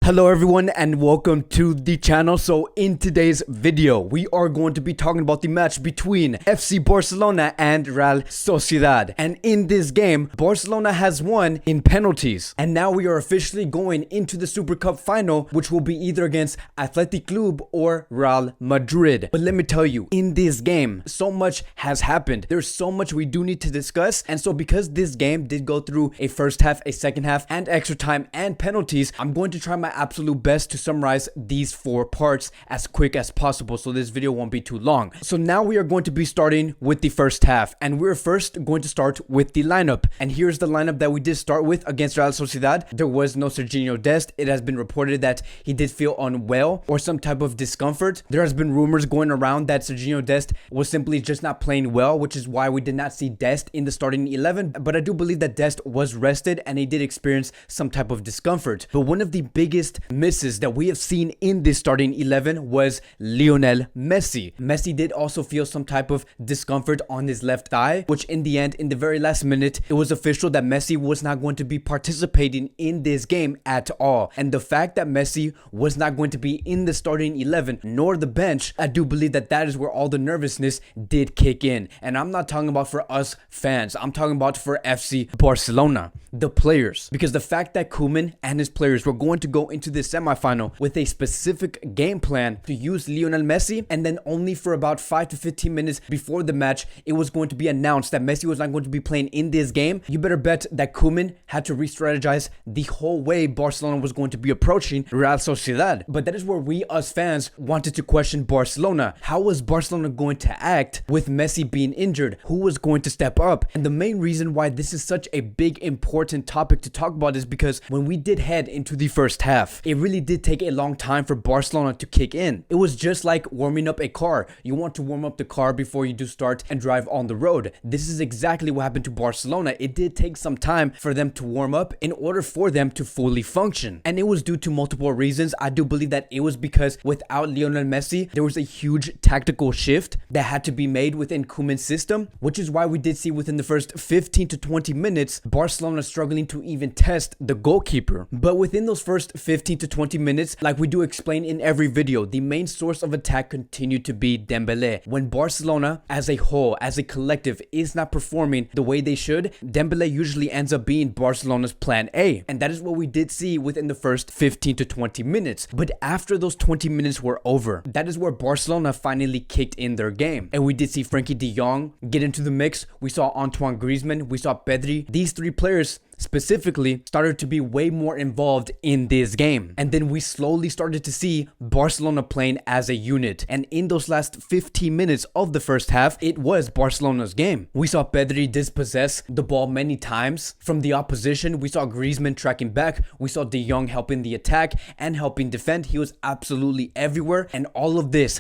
Hello everyone and welcome to the channel. So in today's video we are going to be talking about the match between FC Barcelona and Real Sociedad, and in this game Barcelona has won in penalties, and now we are officially going into the Super Cup final, which will be either against Athletic Club or Real Madrid. But let me tell you, in this game so much has happened. There's so much we do need to discuss, and so because this game did go through a first half, a second half, and extra time and penalties, I'm going to try my absolute best to summarize these four parts as quick as possible so this video won't be too long. So now we are going to be starting with the first half, and we're first going to start with the lineup. And here's the lineup that we did start with against Real Sociedad. There was no Serginho Dest. It has been reported that he did feel unwell or some type of discomfort. There has been rumors going around that Serginho Dest was simply just not playing well, which is why we did not see Dest in the starting 11. But I do believe that Dest was rested and he did experience some type of discomfort. But one of the biggest misses that we have seen in this starting 11 was Lionel Messi. Messi did also feel some type of discomfort on his left thigh, which in the end, in the very last minute, it was official that Messi was not going to be participating in this game at all. And the fact that Messi was not going to be in the starting 11 nor the bench, I do believe that that is where all the nervousness did kick in. And I'm not talking about for us fans, I'm talking about for FC Barcelona, the players, because the fact that Koeman and his players were going to go into this semifinal with a specific game plan to use Lionel Messi, and then only for about 5 to 15 minutes before the match it was going to be announced that Messi was not going to be playing in this game, you better bet that Koeman had to re-strategize the whole way Barcelona was going to be approaching Real Sociedad. But that is where we as fans wanted to question Barcelona. How was Barcelona going to act with Messi being injured? Who was going to step up? And the main reason why this is such a big important topic to talk about is because when we did head into the first half, it really did take a long time for Barcelona to kick in. It was just like warming up a car. You want to warm up the car before you do start and drive on the road. This is exactly what happened to Barcelona. It did take some time for them to warm up in order for them to fully function. And it was due to multiple reasons. I do believe that it was because without Lionel Messi, there was a huge tactical shift that had to be made within Koeman's system, which is why we did see within the first 15 to 20 minutes, Barcelona struggling to even test the goalkeeper. But within those first 15 to 20 minutes, like we do explain in every video, the main source of attack continued to be Dembele. When Barcelona as a whole, as a collective, is not performing the way they should, Dembele usually ends up being Barcelona's plan A. And that is what we did see within the first 15 to 20 minutes. But after those 20 minutes were over, that is where Barcelona finally kicked in their game. And we did see Frenkie de Jong get into the mix. We saw Antoine Griezmann. We saw Pedri. These three players specifically started to be way more involved in this game. And then we slowly started to see Barcelona playing as a unit. And in those last 15 minutes of the first half, it was Barcelona's game. We saw Pedri dispossess the ball many times from the opposition. We saw Griezmann tracking back. We saw De Jong helping the attack and helping defend. He was absolutely everywhere. And all of this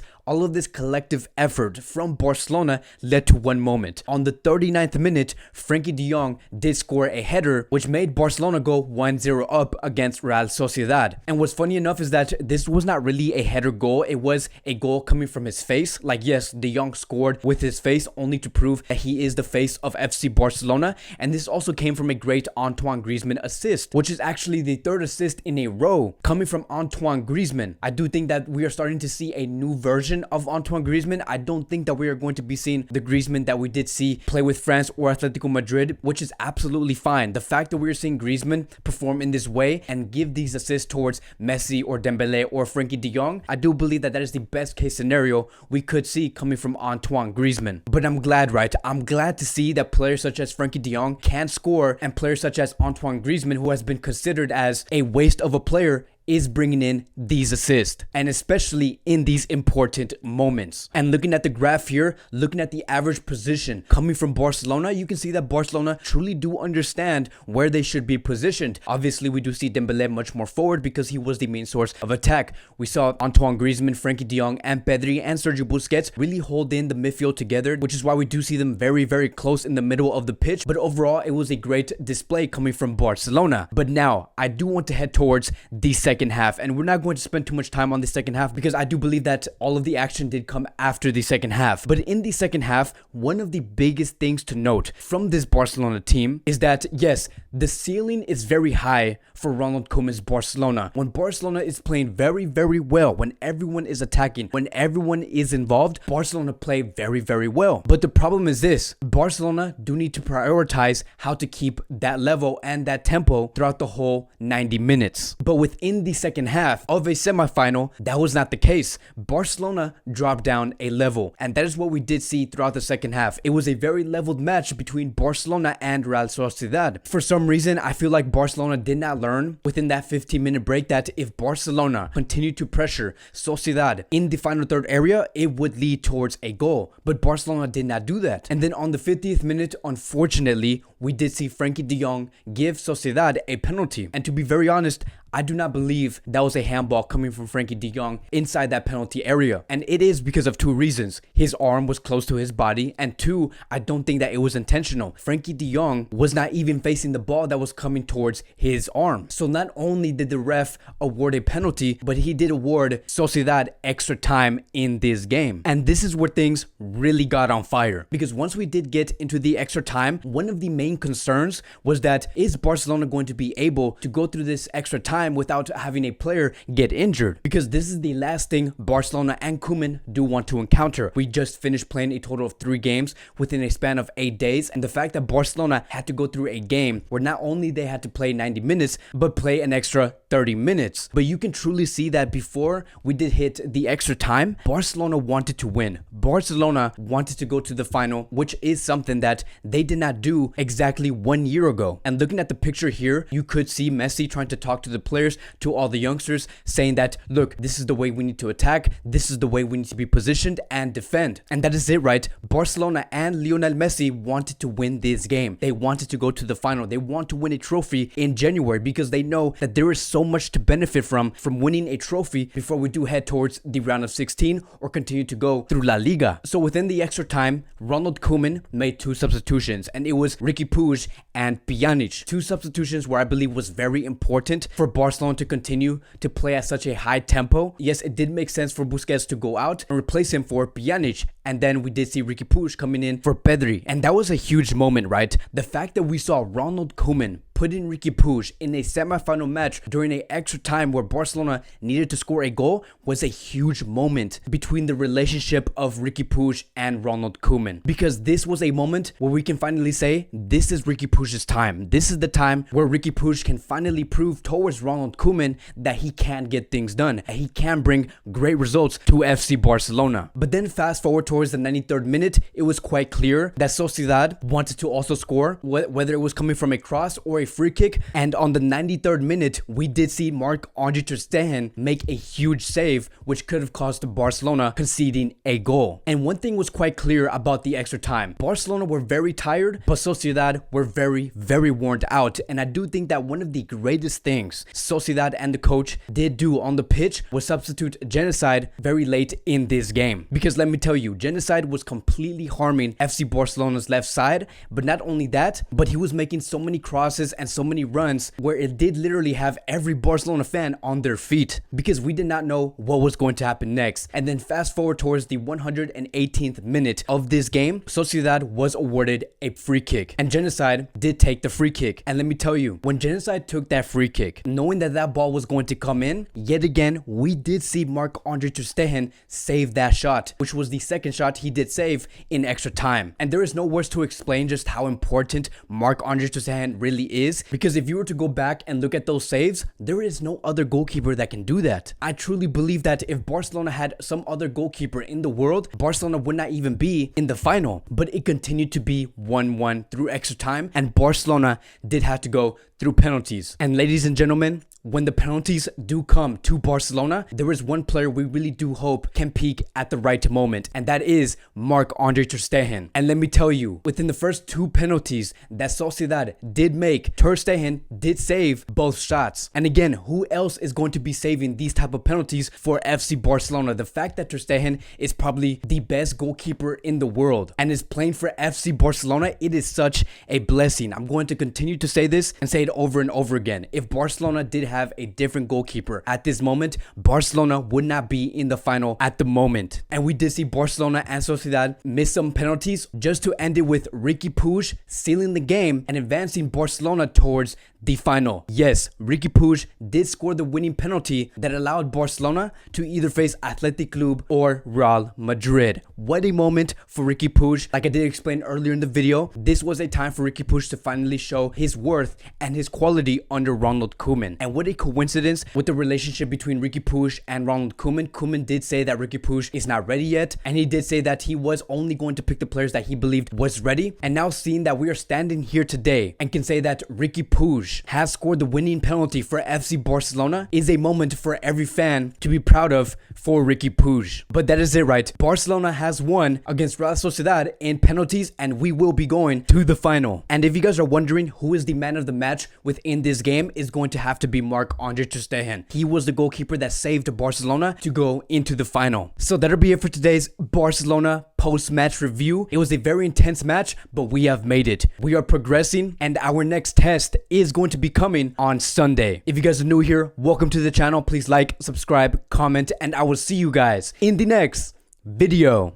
collective effort from Barcelona led to one moment. On the 39th minute, Frenkie de Jong did score a header, which made Barcelona go 1-0 up against Real Sociedad. And what's funny enough is that this was not really a header goal. It was a goal coming from his face. Like, yes, de Jong scored with his face only to prove that he is the face of FC Barcelona. And this also came from a great Antoine Griezmann assist, which is actually the third assist in a row coming from Antoine Griezmann. I do think that we are starting to see a new version of Antoine Griezmann. I don't think that we are going to be seeing the Griezmann that we did see play with France or Atletico Madrid, which is absolutely fine. The fact that we're seeing Griezmann perform in this way and give these assists towards Messi or Dembele or Frenkie de Jong, I do believe that that is the best case scenario we could see coming from Antoine Griezmann. But I'm glad, right? I'm glad to see that players such as Frenkie de Jong can score, and players such as Antoine Griezmann, who has been considered as a waste of a player, is bringing in these assists, and especially in these important moments. And looking at the graph here, looking at the average position coming from Barcelona, you can see that Barcelona truly do understand where they should be positioned. Obviously, we do see Dembele much more forward because he was the main source of attack. We saw Antoine Griezmann, Frenkie de Jong, and Pedri and Sergio Busquets really hold in the midfield together, which is why we do see them very, very close in the middle of the pitch. But overall, it was a great display coming from Barcelona. But now, I do want to head towards the second second half. And we're not going to spend too much time on the second half because I do believe that all of the action did come after the second half. But in the second half, one of the biggest things to note from this Barcelona team is that, yes, the ceiling is very high for Ronald Koeman's Barcelona. When Barcelona is playing very, very well, when everyone is attacking, when everyone is involved, Barcelona play very, very well. But the problem is this: Barcelona do need to prioritize how to keep that level and that tempo throughout the whole 90 minutes. But within the second half of a semifinal, that was not the case. Barcelona dropped down a level, and that is what we did see throughout the second half. It was a very leveled match between Barcelona and Real Sociedad. For some reason, I feel like Barcelona did not learn within that 15-minute break that if Barcelona continued to pressure Sociedad in the final third area, it would lead towards a goal. But Barcelona did not do that. And then on the 50th minute, unfortunately, we did see Frenkie de Jong give Sociedad a penalty. And to be very honest, I do not believe that was a handball coming from Frenkie de Jong inside that penalty area. And it is because of two reasons. His arm was close to his body, and two, I don't think that it was intentional. Frenkie de Jong was not even facing the ball that was coming towards his arm. So not only did the ref award a penalty, but he did award Sociedad extra time in this game. And this is where things really got on fire. Because once we did get into the extra time, one of the main concerns was that, is Barcelona going to be able to go through this extra time without having a player get injured? Because this is the last thing Barcelona and Koeman do want to encounter. We just finished playing a total of 3 games within a span of 8 days, and the fact that Barcelona had to go through a game where not only they had to play 90 minutes but play an extra 30 minutes. But you can truly see that before we did hit the extra time, Barcelona wanted to win. Barcelona wanted to go to the final, which is something that they did not do exactly 1 year ago. And looking at the picture here, you could see Messi trying to talk to the players, to all the youngsters, saying that, look, this is the way we need to attack, this is the way we need to be positioned and defend. And that is it, right? Barcelona and Lionel Messi wanted to win this game. They wanted to go to the final. They want to win a trophy in January because they know that there is so much to benefit from winning a trophy before we do head towards the round of 16 or continue to go through La Liga. So within the extra time, Ronald Koeman made 2 substitutions, and it was Riqui Puig and Pjanic. 2 substitutions where I believe was very important for Barcelona to continue to play at such a high tempo. Yes, it did make sense for Busquets to go out and replace him for Pjanic, and then we did see Riqui Puig coming in for Pedri, and that was a huge moment, right? The fact that we saw Ronald Koeman put in Riqui Puig in a semi-final match during an extra time where Barcelona needed to score a goal was a huge moment between the relationship of Riqui Puig and Ronald Koeman. Because this was a moment where we can finally say, this is Riqui Puig's time. This is the time where Riqui Puig can finally prove towards Ronald Koeman that he can get things done, and he can bring great results to FC Barcelona. But then fast forward towards the 93rd minute, it was quite clear that Sociedad wanted to also score, whether it was coming from a cross or a free kick. And on the 93rd minute, we did see Marc-Andre Ter Stegen make a huge save, which could have caused Barcelona conceding a goal. And one thing was quite clear about the extra time: Barcelona were very tired, but Sociedad were very, very worn out. And I do think that one of the greatest things Sociedad and the coach did do on the pitch was substitute Genocide very late in this game. Because let me tell you, Genocide was completely harming FC Barcelona's left side. But not only that, but he was making so many crosses and so many runs where it did literally have every Barcelona fan on their feet, because we did not know what was going to happen next. And then fast forward towards the 118th minute of this game, Sociedad was awarded a free kick, and Genocide did take the free kick. And let me tell you, when Genocide took that free kick, knowing that that ball was going to come in, yet again we did see Marc-Andre Ter Stegen save that shot, which was the second shot he did save in extra time. And there is no words to explain just how important Marc-Andre Ter Stegen really is, because if you were to go back and look at those saves, there is no other goalkeeper that can do that. I truly believe that if Barcelona had some other goalkeeper in the world, Barcelona would not even be in the final. But it continued to be 1-1 through extra time, and Barcelona did have to go through penalties. And ladies and gentlemen, when the penalties do come to Barcelona, there is one player we really do hope can peak at the right moment, and that is Marc-Andre Ter Stegen. And let me tell you, within the first 2 penalties that Sociedad did make, Ter Stegen did save both shots. And again, who else is going to be saving these type of penalties for FC Barcelona? The fact that Ter Stegen is probably the best goalkeeper in the world and is playing for FC Barcelona, it is such a blessing. I'm going to continue to say this and say it over and over again. If Barcelona did have a different goalkeeper at this moment, Barcelona would not be in the final at the moment. And we did see Barcelona and Sociedad miss some penalties just to end it with Riqui Puig sealing the game and advancing Barcelona towards the final. Yes, Riqui Puig did score the winning penalty that allowed Barcelona to either face Athletic Club or Real Madrid. What a moment for Riqui Puig. Like I did explain earlier in the video, this was a time for Riqui Puig to finally show his worth and his quality under Ronald Koeman. And what a coincidence with the relationship between Riqui Puig and Ronald Koeman. Koeman did say that Riqui Puig is not ready yet, and he did say that he was only going to pick the players that he believed was ready. And now seeing that we are standing here today and can say that Riqui Puig has scored the winning penalty for FC Barcelona is a moment for every fan to be proud of for Riqui Puig. But that is it, right? Barcelona has won against Real Sociedad in penalties, and we will be going to the final. And if you guys are wondering who is the man of the match within this game, is going to have to be Marc-Andre Ter Stegen. He was the goalkeeper that saved Barcelona to go into the final. So that'll be it for today's Barcelona post-match review. It was a very intense match, but we have made it. We are progressing, and our next test is going to be coming on Sunday. If you guys are new here, welcome to the channel. Please like, subscribe, comment, and I will see you guys in the next video.